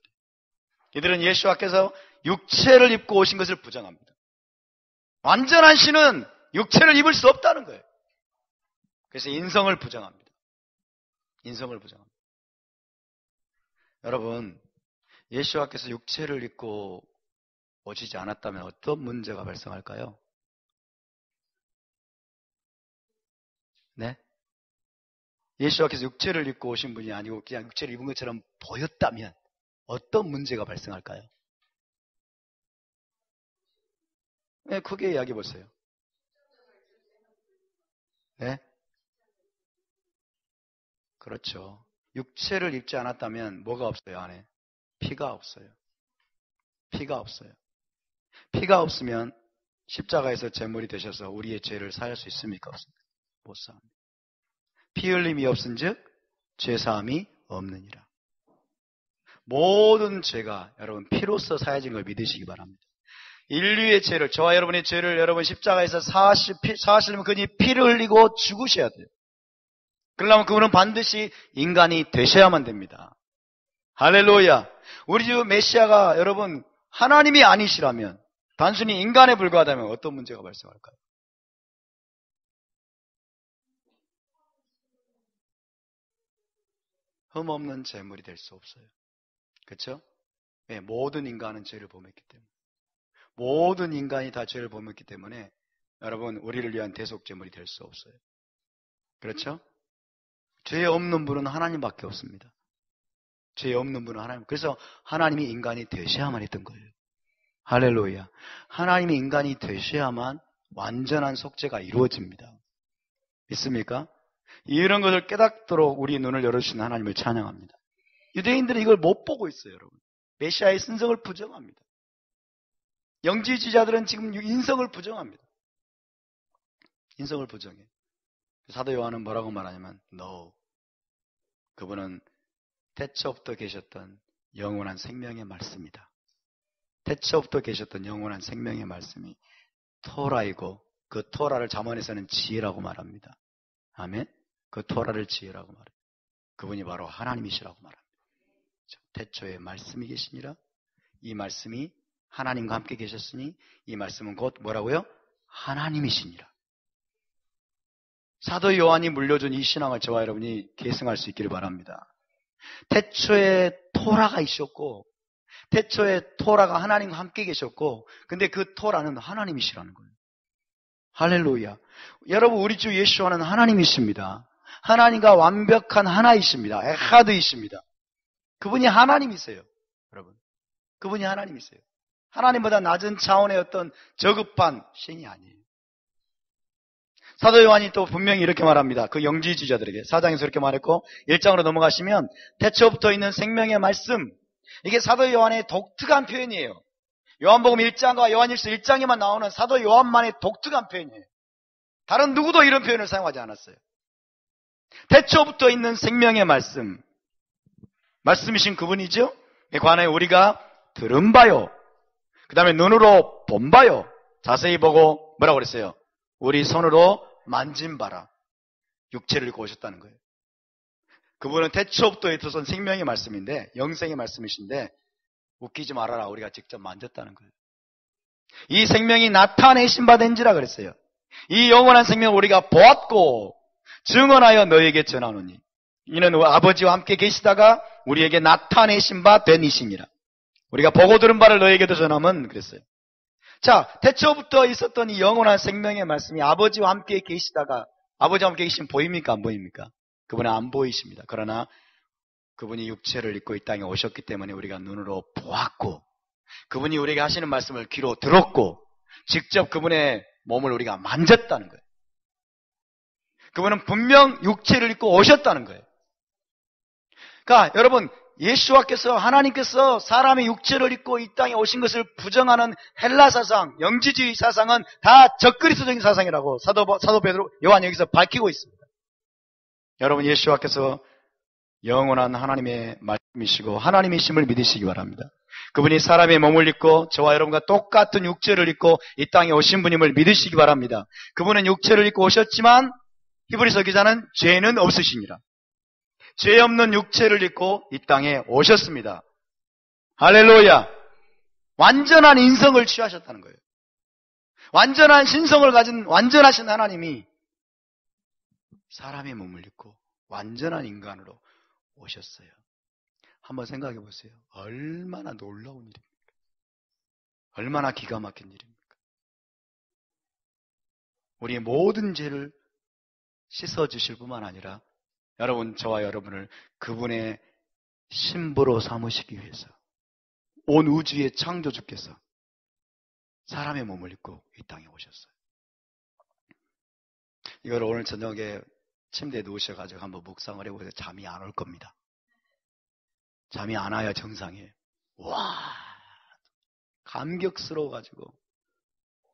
이들은 예수와께서 육체를 입고 오신 것을 부정합니다. 완전한 신은 육체를 입을 수 없다는 거예요. 그래서 인성을 부정합니다. 인성을 부정합니다. 여러분, 예수와께서 육체를 입고 오시지 않았다면 어떤 문제가 발생할까요? 네? 예수와께서 육체를 입고 오신 분이 아니고 그냥 육체를 입은 것처럼 보였다면 어떤 문제가 발생할까요? 네, 크게 이야기해 보세요. 네? 그렇죠. 육체를 입지 않았다면 뭐가 없어요, 안에? 피가 없어요. 피가 없어요. 피가 없으면 십자가에서 제물이 되셔서 우리의 죄를 사할 수 있습니까? 없습니까? 못 사합니다. 피 흘림이 없은즉 죄사함이 없느니라. 모든 죄가 여러분 피로써 사해진 걸 믿으시기 바랍니다. 인류의 죄를, 저와 여러분의 죄를 여러분 십자가에서 사하시려면 그분이 피를 흘리고 죽으셔야 돼요. 그러려면 그분은 반드시 인간이 되셔야만 됩니다. 할렐루야. 우리 주 메시아가 여러분 하나님이 아니시라면, 단순히 인간에 불과하다면 어떤 문제가 발생할까요? 흠없는 제물이 될 수 없어요. 그렇죠? 네, 모든 인간은 죄를 범했기 때문에, 모든 인간이 다 죄를 범했기 때문에 여러분 우리를 위한 대속제물이 될 수 없어요. 그렇죠? 죄 없는 분은 하나님밖에 없습니다. 죄 없는 분은 하나님. 그래서 하나님이 인간이 되셔야만 했던 거예요. 할렐루야. 하나님이 인간이 되셔야만 완전한 속죄가 이루어집니다. 믿습니까? 이런 것을 깨닫도록 우리 눈을 열어주시는 하나님을 찬양합니다. 유대인들은 이걸 못 보고 있어요, 여러분. 메시아의 신성을 부정합니다. 영지주의자들은 지금 인성을 부정합니다. 인성을 부정해. 사도 요한은 뭐라고 말하냐면 No. 그분은 태초부터 계셨던 영원한 생명의 말씀이다. 태초부터 계셨던 영원한 생명의 말씀이 토라이고 그 토라를 잠언에서는 지혜라고 말합니다. 아멘. 그 토라를 지혜라고 말합니다. 그분이 바로 하나님이시라고 말합니다. 태초에 말씀이 계시니라. 이 말씀이 하나님과 함께 계셨으니 이 말씀은 곧 뭐라고요? 하나님이시니라. 사도 요한이 물려준 이 신앙을 저와 여러분이 계승할 수 있기를 바랍니다. 태초에 토라가 있었고, 태초에 토라가 하나님과 함께 계셨고, 근데 그 토라는 하나님이시라는 거예요. 할렐루야. 여러분, 우리 주 예수와는 하나님이십니다. 하나님과 완벽한 하나이십니다. 에하드이십니다. 그분이 하나님이세요. 여러분, 그분이 하나님이세요. 하나님보다 낮은 차원의 어떤 저급한 신이 아니에요. 사도 요한이 또 분명히 이렇게 말합니다. 그 영지주의자들에게 4장에서 이렇게 말했고 1장으로 넘어가시면 태초부터 있는 생명의 말씀, 이게 사도 요한의 독특한 표현이에요. 요한복음 1장과 요한일서 1장에만 나오는 사도 요한만의 독특한 표현이에요. 다른 누구도 이런 표현을 사용하지 않았어요. 태초부터 있는 생명의 말씀, 말씀이신 그분이죠. 에 관하여 우리가 들은 바요, 그 다음에 눈으로 본 바요, 자세히 보고 뭐라고 그랬어요? 우리 손으로 만진 바라. 육체를 입고 오셨다는 거예요. 그분은 태초부터 있었던 생명의 말씀인데, 영생의 말씀이신데 웃기지 말아라, 우리가 직접 만졌다는 거예요. 이 생명이 나타내신 바 된지라 그랬어요. 이 영원한 생명을 우리가 보았고 증언하여 너에게 전하노니 이는 아버지와 함께 계시다가 우리에게 나타내신 바 된 이심이라. 우리가 보고 들은 바를 너에게도 전하면 그랬어요. 자, 태초부터 있었던 이 영원한 생명의 말씀이 아버지와 함께 계시다가, 아버지와 함께 계시면 보입니까? 안 보입니까? 그분은 안 보이십니다. 그러나 그분이 육체를 입고 이 땅에 오셨기 때문에 우리가 눈으로 보았고, 그분이 우리에게 하시는 말씀을 귀로 들었고, 직접 그분의 몸을 우리가 만졌다는 거예요. 그분은 분명 육체를 입고 오셨다는 거예요. 그러니까 여러분, 예수와께서, 하나님께서 사람의 육체를 입고 이 땅에 오신 것을 부정하는 헬라 사상, 영지주의 사상은 다 적그리스도적인 사상이라고 사도 베드로, 요한 여기서 밝히고 있습니다. 여러분, 예수와께서 영원한 하나님의 말씀이시고 하나님이심을 믿으시기 바랍니다. 그분이 사람의 몸을 입고 저와 여러분과 똑같은 육체를 입고 이 땅에 오신 분임을 믿으시기 바랍니다. 그분은 육체를 입고 오셨지만 히브리서 기자는 죄는 없으시니라. 죄 없는 육체를 입고 이 땅에 오셨습니다. 할렐루야. 완전한 인성을 취하셨다는 거예요. 완전한 신성을 가진 완전하신 하나님이 사람의 몸을 입고 완전한 인간으로 오셨어요. 한번 생각해 보세요. 얼마나 놀라운 일입니까? 얼마나 기가 막힌 일입니까? 우리의 모든 죄를 씻어주실 뿐만 아니라 여러분, 저와 여러분을 그분의 신부로 삼으시기 위해서 온 우주의 창조주께서 사람의 몸을 입고 이 땅에 오셨어요. 이걸 오늘 저녁에 침대에 누우셔가지고 한번 묵상을 해보세요. 잠이 안 올 겁니다. 잠이 안 와야 정상이에요. 와, 감격스러워가지고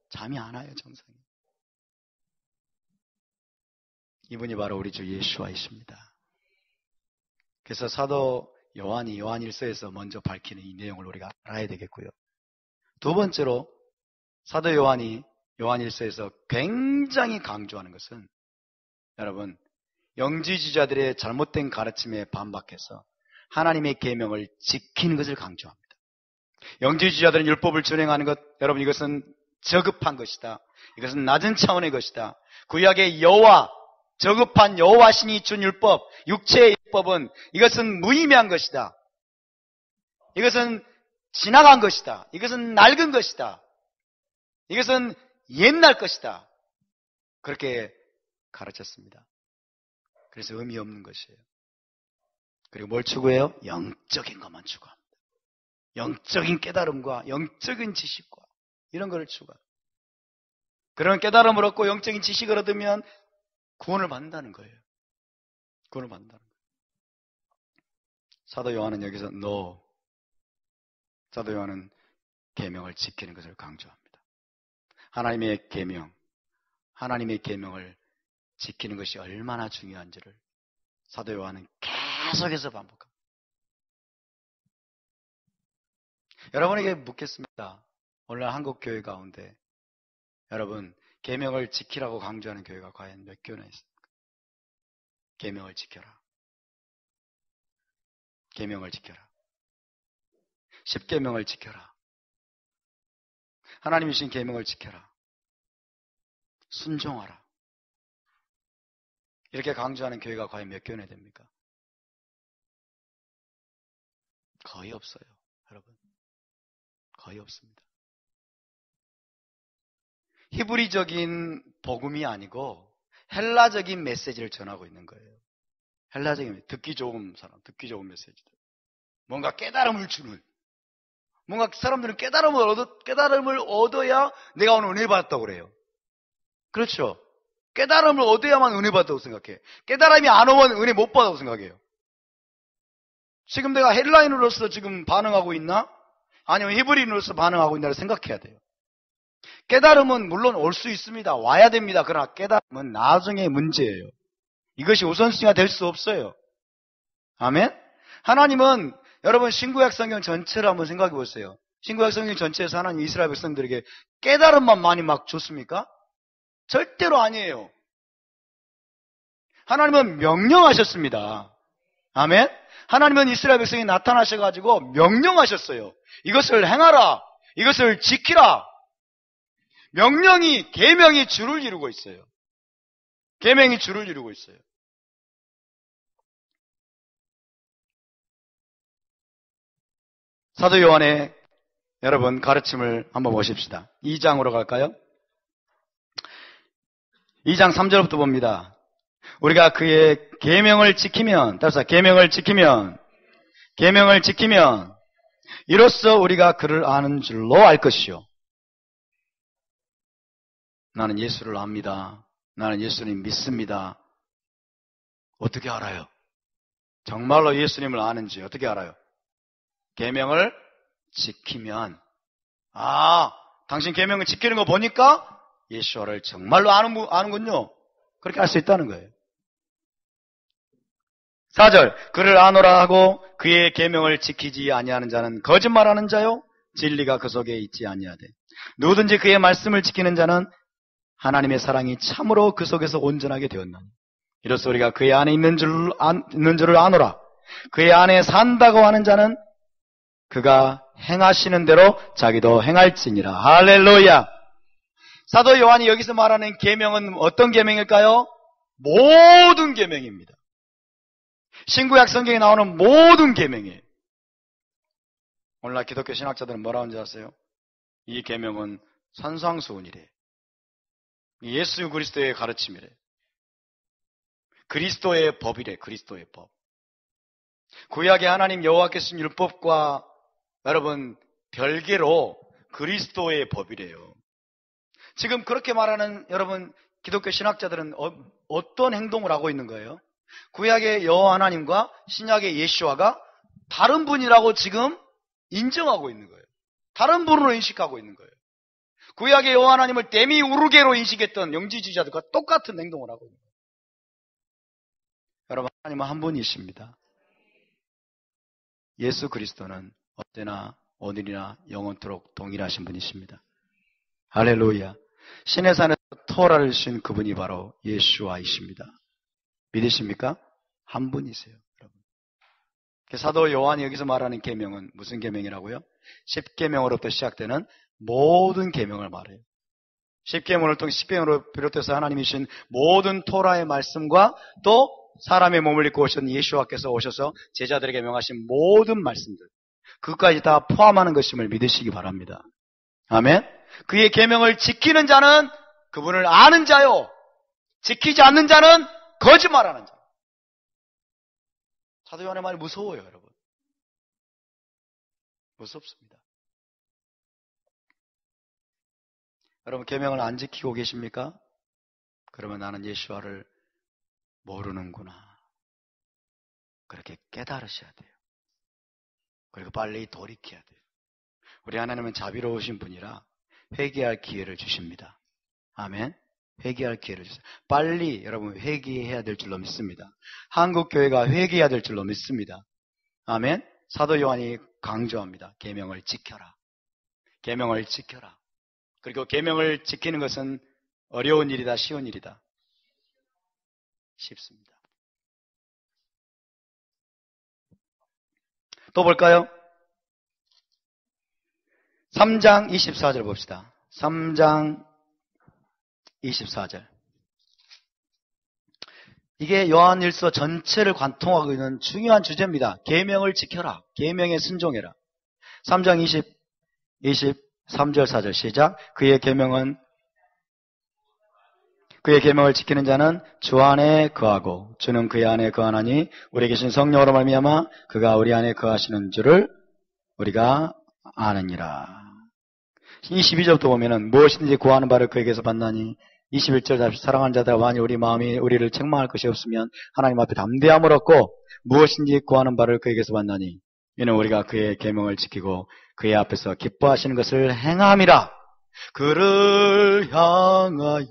잠이 안 와요, 정상이에요. 이분이 바로 우리 주 예수와이십니다. 그래서 사도 요한이 요한일서에서 먼저 밝히는 이 내용을 우리가 알아야 되겠고요. 두 번째로 사도 요한이 요한일서에서 굉장히 강조하는 것은 여러분, 영지주의자들의 잘못된 가르침에 반박해서 하나님의 계명을 지키는 것을 강조합니다. 영지주의자들은 율법을 준행하는 것, 여러분, 이것은 저급한 것이다. 이것은 낮은 차원의 것이다. 구약의 여호와, 저급한 여호와신이 준 율법, 육체의 율법은 이것은 무의미한 것이다. 이것은 지나간 것이다. 이것은 낡은 것이다. 이것은 옛날 것이다. 그렇게 가르쳤습니다. 그래서 의미 없는 것이에요. 그리고 뭘 추구해요? 영적인 것만 추구합니다. 영적인 깨달음과 영적인 지식과 이런 것을 추구합니다. 그런 깨달음을 얻고 영적인 지식을 얻으면 구원을 받는다는 거예요. 구원을 받는다는 거예요. 사도 요한은 여기서 사도 요한은 계명을 지키는 것을 강조합니다. 하나님의 계명을 지키는 것이 얼마나 중요한지를 사도 요한은 계속해서 반복합니다. 여러분에게 묻겠습니다. 오늘 한국 교회 가운데 여러분, 계명을 지키라고 강조하는 교회가 과연 몇 교나 있습니까? 계명을 지켜라. 계명을 지켜라. 10계명을 지켜라. 하나님이 주신 계명을 지켜라. 순종하라. 이렇게 강조하는 교회가 과연 몇 교나 됩니까? 거의 없어요, 여러분. 거의 없습니다. 히브리적인 복음이 아니고 헬라적인 메시지를 전하고 있는 거예요. 헬라적인, 듣기 좋은 메시지들. 뭔가 깨달음을 주는, 뭔가 사람들은 깨달음을 얻어야 내가 오늘 은혜 받았다고 그래요. 그렇죠? 깨달음을 얻어야만 은혜 받다고 생각해. 깨달음이 안 오면 은혜 못 받다고 생각해요. 지금 내가 헬라인으로서 지금 반응하고 있나? 아니면 히브리인으로서 반응하고 있나를 생각해야 돼요. 깨달음은 물론 올 수 있습니다. 와야 됩니다. 그러나 깨달음은 나중에 문제예요. 이것이 우선순위가 될 수 없어요. 아멘? 하나님은 여러분 신구약 성경 전체를 한번 생각해 보세요. 신구약 성경 전체에서 하나님 이스라엘 백성들에게 깨달음만 많이 막 줬습니까? 절대로 아니에요. 하나님은 명령하셨습니다. 아멘? 하나님은 이스라엘 백성이 나타나셔가지고 명령하셨어요. 이것을 행하라. 이것을 지키라. 명령이, 계명이 줄을 이루고 있어요. 계명이 줄을 이루고 있어요. 사도 요한의 여러분 가르침을 한번 보십시다. 2장으로 갈까요? 2장 3절부터 봅니다. 우리가 그의 계명을 지키면, 따라서 계명을 지키면 이로써 우리가 그를 아는 줄로 알 것이요. 나는 예수를 압니다. 나는 예수님 믿습니다. 어떻게 알아요? 정말로 예수님을 아는지 어떻게 알아요? 계명을 지키면, 당신 계명을 지키는 거 보니까 예수를 정말로 아는군요. 그렇게 알 수 있다는 거예요. 4절, 그를 아노라 하고 그의 계명을 지키지 아니하는 자는 거짓말하는 자요, 진리가 그 속에 있지 아니하되 누구든지 그의 말씀을 지키는 자는 하나님의 사랑이 참으로 그 속에서 온전하게 되었나니 이로써 우리가 그의 안에 있는 줄을 아노라. 그의 안에 산다고 하는 자는 그가 행하시는 대로 자기도 행할지니라. 할렐루야. 사도 요한이 여기서 말하는 계명은 어떤 계명일까요? 모든 계명입니다. 신구약 성경에 나오는 모든 계명이에요. 오늘날 기독교 신학자들은 뭐라고 하는지 아세요? 이 계명은 산상수훈이래. 예수 그리스도의 가르침이래. 그리스도의 법이래. 그리스도의 법. 구약의 하나님 여호와께서 주신 율법과 여러분 별개로 그리스도의 법이래요. 지금 그렇게 말하는 여러분 기독교 신학자들은 어떤 행동을 하고 있는 거예요? 구약의 여호와 하나님과 신약의 예수와가 다른 분이라고 지금 인정하고 있는 거예요. 다른 분으로 인식하고 있는 거예요. 구약의 여호와 하나님을 데미우르게로 인식했던 영지주의자들과 똑같은 행동을 하고 있는 거예요. 여러분, 하나님은 한 분이십니다. 예수 그리스도는 언제나 오늘이나 영원토록 동일하신 분이십니다. 할렐루야. 신의 산에서 토라를 주신 그분이 바로 예수와이십니다. 믿으십니까? 한 분이세요, 여러분. 사도 요한이 여기서 말하는 계명은 무슨 계명이라고요? 10계명으로부터 시작되는 모든 계명을 말해요. 10계명으로 비롯해서 하나님이 주신 모든 토라의 말씀과 또 사람의 몸을 입고 오신 예수와께서 오셔서 제자들에게 명하신 모든 말씀들, 그것까지 다 포함하는 것임을 믿으시기 바랍니다. 아멘. 그의 계명을 지키는 자는 그분을 아는 자요, 지키지 않는 자는 거짓말하는 자. 사도 요한의 말이 무서워요, 여러분. 무섭습니다. 여러분, 계명을 안 지키고 계십니까? 그러면 나는 예수와를 모르는구나. 그렇게 깨달으셔야 돼요. 그리고 빨리 돌이켜야 돼요. 우리 하나님은 자비로우신 분이라 회개할 기회를 주십니다. 아멘. 회개할 기회를 주세요. 빨리 여러분 회개해야 될 줄로 믿습니다. 한국교회가 회개해야 될 줄로 믿습니다. 아멘. 사도 요한이 강조합니다. 계명을 지켜라. 계명을 지켜라. 그리고 계명을 지키는 것은 어려운 일이다, 쉬운 일이다? 쉽습니다. 또 볼까요? 3장 24절 봅시다. 3장 24절. 이게 요한일서 전체를 관통하고 있는 중요한 주제입니다. 계명을 지켜라. 계명에 순종해라. 3장 23절 4절 시작. 그의 계명을 지키는 자는 주 안에 거하고 주는 그의 안에 거하나니 우리에 계신 성령으로 말미암아 그가 우리 안에 거하시는 줄을 우리가 아느니라. 22절부터 보면은 무엇이든지 구하는 바를 그에게서 받나니 21절 사랑하는 자들아 만일 우리 마음이 우리를 책망할 것이 없으면 하나님 앞에 담대함을 얻고 무엇인지 구하는 바를 그에게서 받나니 이는 우리가 그의 계명을 지키고 그의 앞에서 기뻐하시는 것을 행함이라. 그를 향하여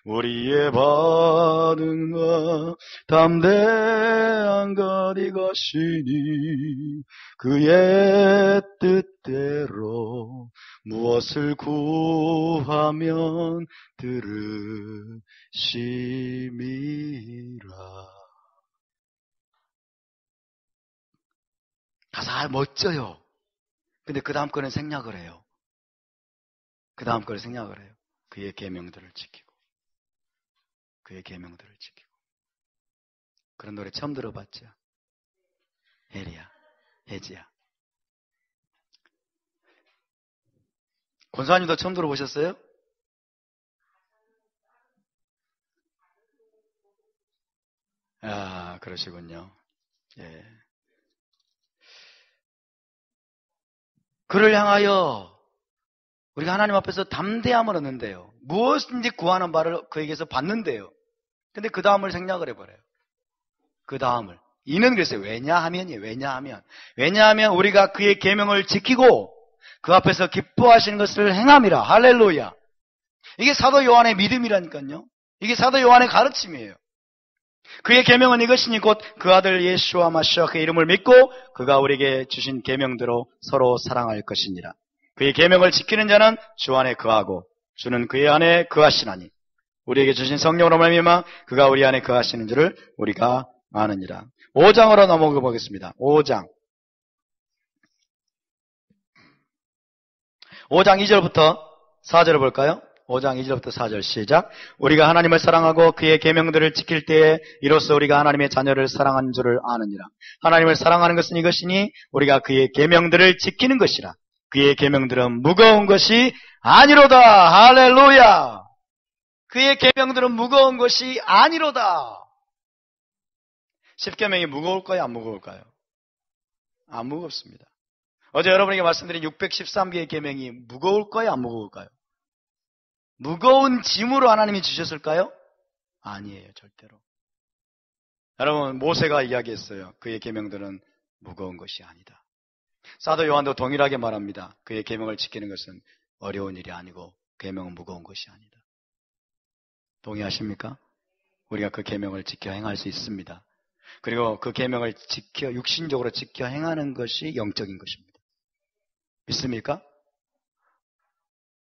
우리의 반응과 담대한 것 이것이니 그의 뜻대로 무엇을 구하면 들으심이라. 가사 멋져요. 근데 그 다음 거는 생략을 해요. 그 다음 거를 생략을 해요. 그의 계명들을 지키고 그의 계명들을 지키고. 그런 노래 처음 들어봤죠? 혜리야, 혜지야. 권사님도 처음 들어보셨어요? 아, 그러시군요. 예. 그를 향하여 우리가 하나님 앞에서 담대함을 얻는데요. 무엇인지 구하는 바를 그에게서 받는데요. 근데 그 다음을 생략을 해버려요. 그 다음을. 이는 그랬어요. 왜냐하면 우리가 그의 계명을 지키고 그 앞에서 기뻐하시는 것을 행함이라. 할렐루야. 이게 사도 요한의 믿음이라니까요. 이게 사도 요한의 가르침이에요. 그의 계명은 이것이니 곧 그 아들 예수와 마시아 그의 이름을 믿고 그가 우리에게 주신 계명대로 서로 사랑할 것이니라. 그의 계명을 지키는 자는 주 안에 거하고 주는 그의 안에 거하시나니 우리에게 주신 성령으로 말미암아 그가 우리 안에 거하시는 줄을 우리가 아느니라. 5장으로 넘어가 보겠습니다. 5장 2절부터 4절을 볼까요? 5장 2절부터 4절 시작. 우리가 하나님을 사랑하고 그의 계명들을 지킬 때에 이로써 우리가 하나님의 자녀를 사랑한 줄을 아느니라. 하나님을 사랑하는 것은 이것이니 우리가 그의 계명들을 지키는 것이라. 그의 계명들은 무거운 것이 아니로다. 할렐루야. 그의 계명들은 무거운 것이 아니로다. 십계명이 무거울까요? 안 무거울까요? 안 무겁습니다. 어제 여러분에게 말씀드린 613개의 계명이 무거울까요? 안 무거울까요? 무거운 짐으로 하나님이 주셨을까요? 아니에요. 절대로. 여러분 모세가 이야기했어요. 그의 계명들은 무거운 것이 아니다. 사도 요한도 동일하게 말합니다. 그의 계명을 지키는 것은 어려운 일이 아니고 계명은 무거운 것이 아니다. 동의하십니까? 우리가 그 계명을 지켜 행할 수 있습니다. 그리고 그 계명을 지켜 육신적으로 지켜 행하는 것이 영적인 것입니다. 믿습니까?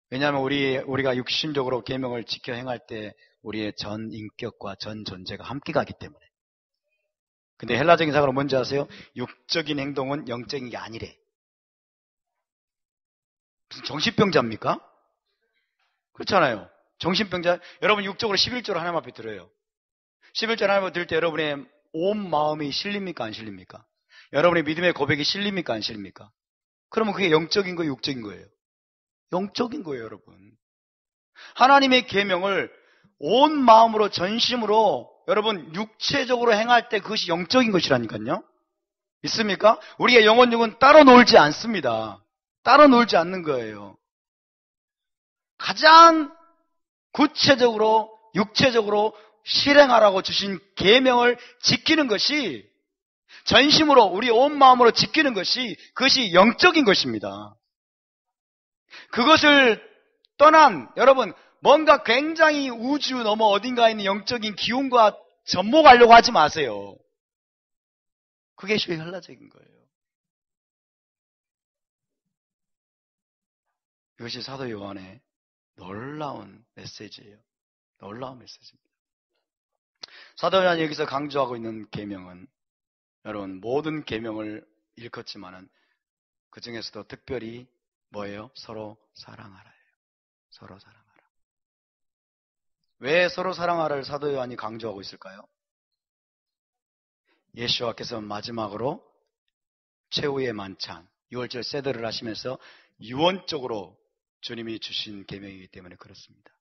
왜냐하면 우리가 육신적으로 계명을 지켜 행할 때 우리의 전 인격과 전 존재가 함께 가기 때문에. 근데 헬라적인 사고는 뭔지 아세요? 육적인 행동은 영적인 게 아니래. 무슨 정신병자입니까? 그렇잖아요. 정신병자. 여러분 육적으로 11조를 하나님 앞에 들어요. 11조 하나님 앞에 들 때 여러분의 온 마음이 실립니까? 안 실립니까? 여러분의 믿음의 고백이 실립니까? 안 실립니까? 그러면 그게 영적인 거예요? 육적인 거예요? 영적인 거예요, 여러분. 하나님의 계명을 온 마음으로 전심으로 여러분 육체적으로 행할 때 그것이 영적인 것이라니까요. 믿습니까? 우리의 영혼육은 따로 놀지 않습니다. 따로 놀지 않는 거예요. 가장 구체적으로 육체적으로 실행하라고 주신 계명을 지키는 것이 전심으로 우리 온 마음으로 지키는 것이 그것이 영적인 것입니다. 그것을 떠난 여러분 뭔가 굉장히 우주 넘어 어딘가에 있는 영적인 기운과 접목하려고 하지 마세요. 그게 쉽게 헬라적인 거예요. 이것이 사도 요한의 놀라운 메시지예요. 놀라운 메시지입니다. 사도 요한이 여기서 강조하고 있는 계명은 여러분 모든 계명을 일컫지만은 그 중에서도 특별히 뭐예요? 서로 사랑하라예요. 서로 사랑하라. 왜 서로 사랑하라를 사도 요한이 강조하고 있을까요? 예수와께서 마지막으로 최후의 만찬, 6월절 세드를 하시면서 유언적으로 주님이 주신 계명이기 때문에 그렇습니다.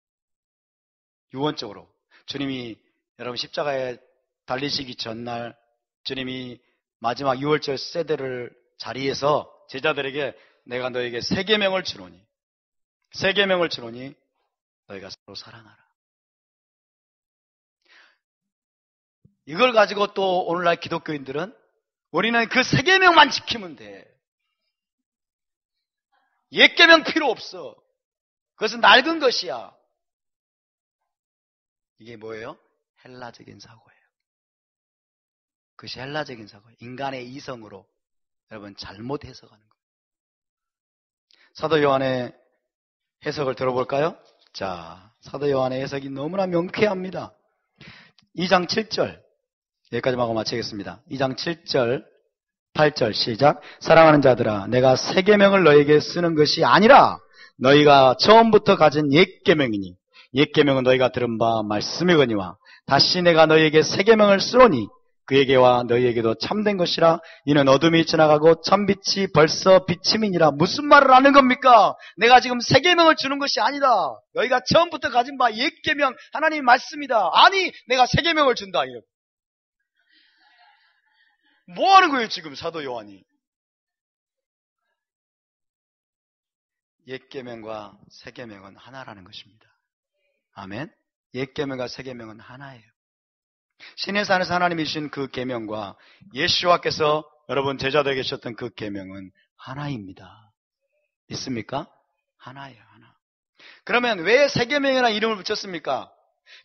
유언적으로 주님이 여러분 십자가에 달리시기 전날 주님이 마지막 6월절 세드를 자리에서 제자들에게 내가 너에게 새 계명을 주노니 너희가 서로 사랑하라. 이걸 가지고 또 오늘날 기독교인들은 우리는 그 세 계명만 지키면 돼. 옛 계명 필요 없어. 그것은 낡은 것이야. 이게 뭐예요? 헬라적인 사고예요. 그것이 헬라적인 사고예요. 인간의 이성으로 여러분 잘못 해석하는 거예요. 사도 요한의 해석을 들어볼까요? 자, 사도 요한의 해석이 너무나 명쾌합니다. 2장 7절 여기까지만 하고 마치겠습니다. 2장 7절 8절 시작. 사랑하는 자들아, 내가 새 계명을 너에게 쓰는 것이 아니라 너희가 처음부터 가진 옛 계명이니 옛 계명은 너희가 들은 바 말씀이거니와 다시 내가 너희에게 새 계명을 쓰노니 그에게와 너희에게도 참된 것이라. 이는 어둠이 지나가고 참빛이 벌써 비침이니라. 무슨 말을 하는 겁니까? 내가 지금 새 계명을 주는 것이 아니다. 너희가 처음부터 가진 바 옛 계명 하나님의 말씀이다. 아니 내가 새 계명을 준다. 이렇게. 뭐 하는 거예요 지금 사도 요한이? 옛 계명과 새 계명은 하나라는 것입니다. 아멘. 옛 계명과 새 계명은 하나예요. 신의 산에서 하나님이 주신 그 계명과 예수와께서 여러분 제자들에게 주셨던 그 계명은 하나입니다. 있습니까? 하나예요, 하나. 그러면 왜 새 계명이라는 이름을 붙였습니까?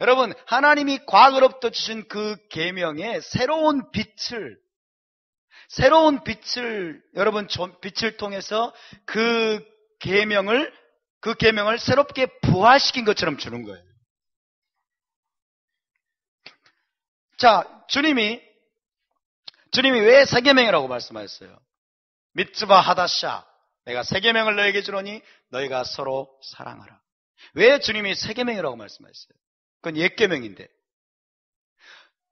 여러분 하나님이 과거로부터 주신 그 계명에 새로운 빛을 여러분 빛을 통해서 그 계명을 새롭게 부활시킨 것처럼 주는 거예요. 자, 주님이 왜 새 계명이라고 말씀하셨어요? 미tzva 하다샤, 내가 새 계명을 너에게 주노니 너희가 서로 사랑하라. 왜 주님이 새 계명이라고 말씀하셨어요? 그건 옛 계명인데.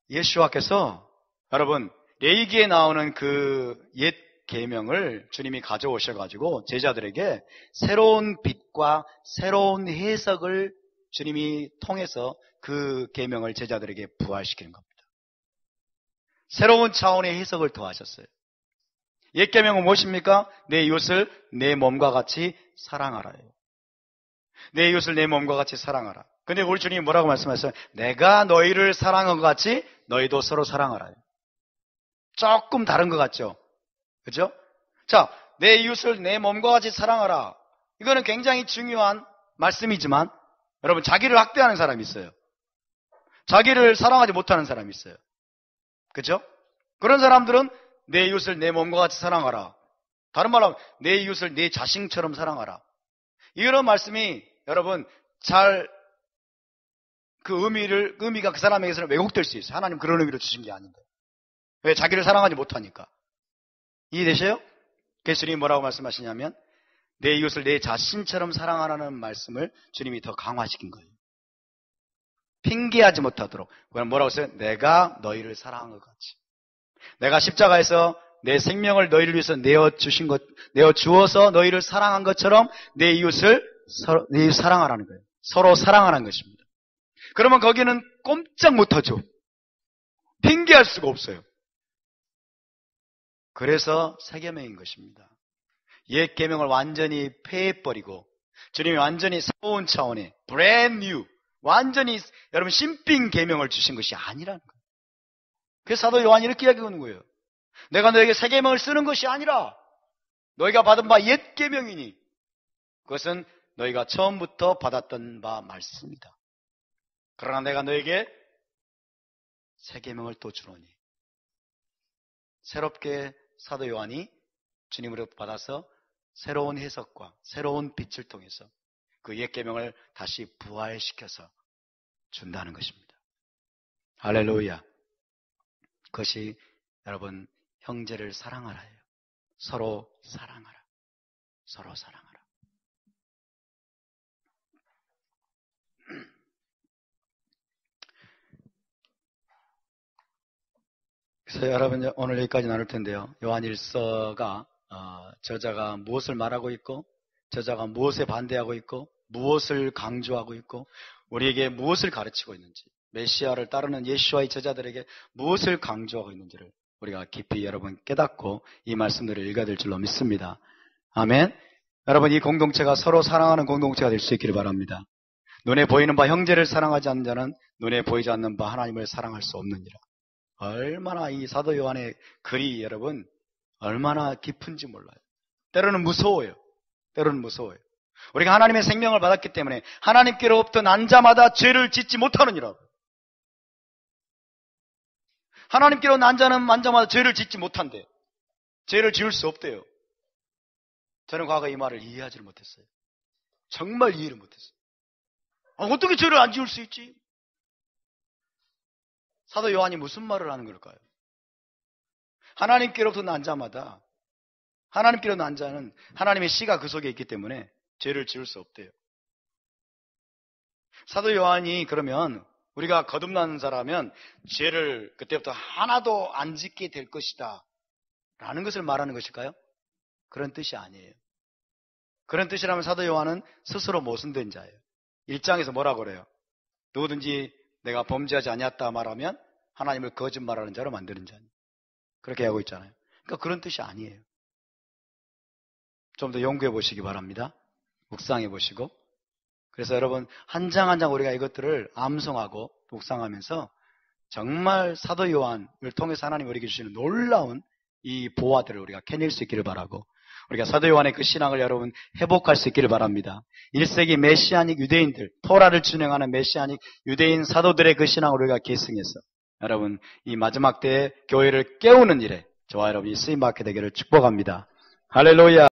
예수와께서 여러분 레위기에 나오는 그 옛 계명을 주님이 가져오셔가지고 제자들에게 새로운 빛과 새로운 해석을 주님이 통해서 그 계명을 제자들에게 부활시키는 겁니다. 새로운 차원의 해석을 더하셨어요. 옛 계명은 무엇입니까? 내 이웃을 내 몸과 같이 사랑하라요. 내 이웃을 내 몸과 같이 사랑하라. 근데 우리 주님이 뭐라고 말씀하셨어요? 내가 너희를 사랑한 것 같이 너희도 서로 사랑하라요. 조금 다른 것 같죠? 그죠? 자, 내 이웃을 내 몸과 같이 사랑하라. 이거는 굉장히 중요한 말씀이지만 여러분 자기를 학대하는 사람이 있어요. 자기를 사랑하지 못하는 사람이 있어요. 그죠? 그런 사람들은 내 이웃을 내 몸과 같이 사랑하라. 다른 말로 하면 내 이웃을 내 자신처럼 사랑하라. 이런 말씀이 여러분 잘 그 의미가 그 사람에게서는 왜곡될 수 있어요. 하나님 그런 의미로 주신 게 아닌데. 왜? 자기를 사랑하지 못하니까. 이해되셔요? 그래서 주님이 뭐라고 말씀하시냐면 내 이웃을 내 자신처럼 사랑하라는 말씀을 주님이 더 강화시킨 거예요. 핑계하지 못하도록. 그럼 뭐라고 했어요? 내가 너희를 사랑한 것 같이. 내가 십자가에서 내 생명을 너희를 위해서 내어 주어서 너희를 사랑한 것처럼 내 이웃을 사랑하라는 거예요. 서로 사랑하라는 것입니다. 그러면 거기는 꼼짝 못하죠. 핑계할 수가 없어요. 그래서 새 계명인 것입니다. 옛 계명을 완전히 폐해버리고 주님이 완전히 새로운 차원의 brand new, 완전히 여러분 신빙 계명을 주신 것이 아니라는 거예요. 그래서 사도 요한이 이렇게 이야기하는 거예요. 내가 너에게 새 계명을 쓰는 것이 아니라 너희가 받은 바 옛 계명이니 그것은 너희가 처음부터 받았던 바 말씀이다. 그러나 내가 너에게 새 계명을 또 주노니. 새롭게 사도 요한이 주님으로부터 받아서 새로운 해석과 새로운 빛을 통해서 그 옛 계명을 다시 부활시켜서 준다는 것입니다. 할렐루야. 그것이 여러분 형제를 사랑하라예요. 서로 사랑하라. 서로 사랑하라. 그래서 여러분 오늘 여기까지 나눌 텐데요. 요한일서가 저자가 무엇을 말하고 있고 저자가 무엇에 반대하고 있고 무엇을 강조하고 있고 우리에게 무엇을 가르치고 있는지 메시아를 따르는 예수와의 제자들에게 무엇을 강조하고 있는지를 우리가 깊이 여러분 깨닫고 이 말씀들을 읽어야 될 줄로 믿습니다. 아멘. 여러분 이 공동체가 서로 사랑하는 공동체가 될 수 있기를 바랍니다. 눈에 보이는 바 형제를 사랑하지 않는 자는 눈에 보이지 않는 바 하나님을 사랑할 수 없느니라. 얼마나 이 사도 요한의 글이 여러분 얼마나 깊은지 몰라요. 때로는 무서워요. 때로는 무서워요. 우리가 하나님의 생명을 받았기 때문에 하나님께로부터 난 자마다 죄를 짓지 못하느니라. 하나님께로 난 자는 만 자마다 죄를 짓지 못한대. 죄를 지을 수 없대요. 저는 과거 이 말을 이해하지를 못했어요. 정말 이해를 못했어요. 어떻게 죄를 안 지을 수 있지? 사도 요한이 무슨 말을 하는 걸까요? 하나님께로부터 난 자마다, 하나님께로 난 자는 하나님의 씨가 그 속에 있기 때문에 죄를 지을 수 없대요. 사도 요한이 그러면 우리가 거듭나는 자라면 죄를 그때부터 하나도 안 짓게 될 것이다 라는 것을 말하는 것일까요? 그런 뜻이 아니에요. 그런 뜻이라면 사도 요한은 스스로 모순된 자예요. 1장에서 뭐라고 그래요? 누구든지 내가 범죄하지 아니었다 말하면 하나님을 거짓말하는 자로 만드는 자니. 그렇게 하고 있잖아요. 그러니까 그런 뜻이 아니에요. 좀 더 연구해 보시기 바랍니다. 묵상해 보시고. 그래서 여러분 한 장 한 장 우리가 이것들을 암송하고 묵상하면서 정말 사도 요한을 통해서 하나님 우리에게 주시는 놀라운 이 보화들을 우리가 캐낼 수 있기를 바라고, 우리가 사도 요한의 그 신앙을 여러분 회복할 수 있기를 바랍니다. 1세기 메시아닉 유대인들, 토라를 준행하는 메시아닉 유대인 사도들의 그 신앙을 우리가 계승해서 여러분 이 마지막 때에 교회를 깨우는 일에 저와 여러분이 쓰임받게 되기를 축복합니다. 할렐루야.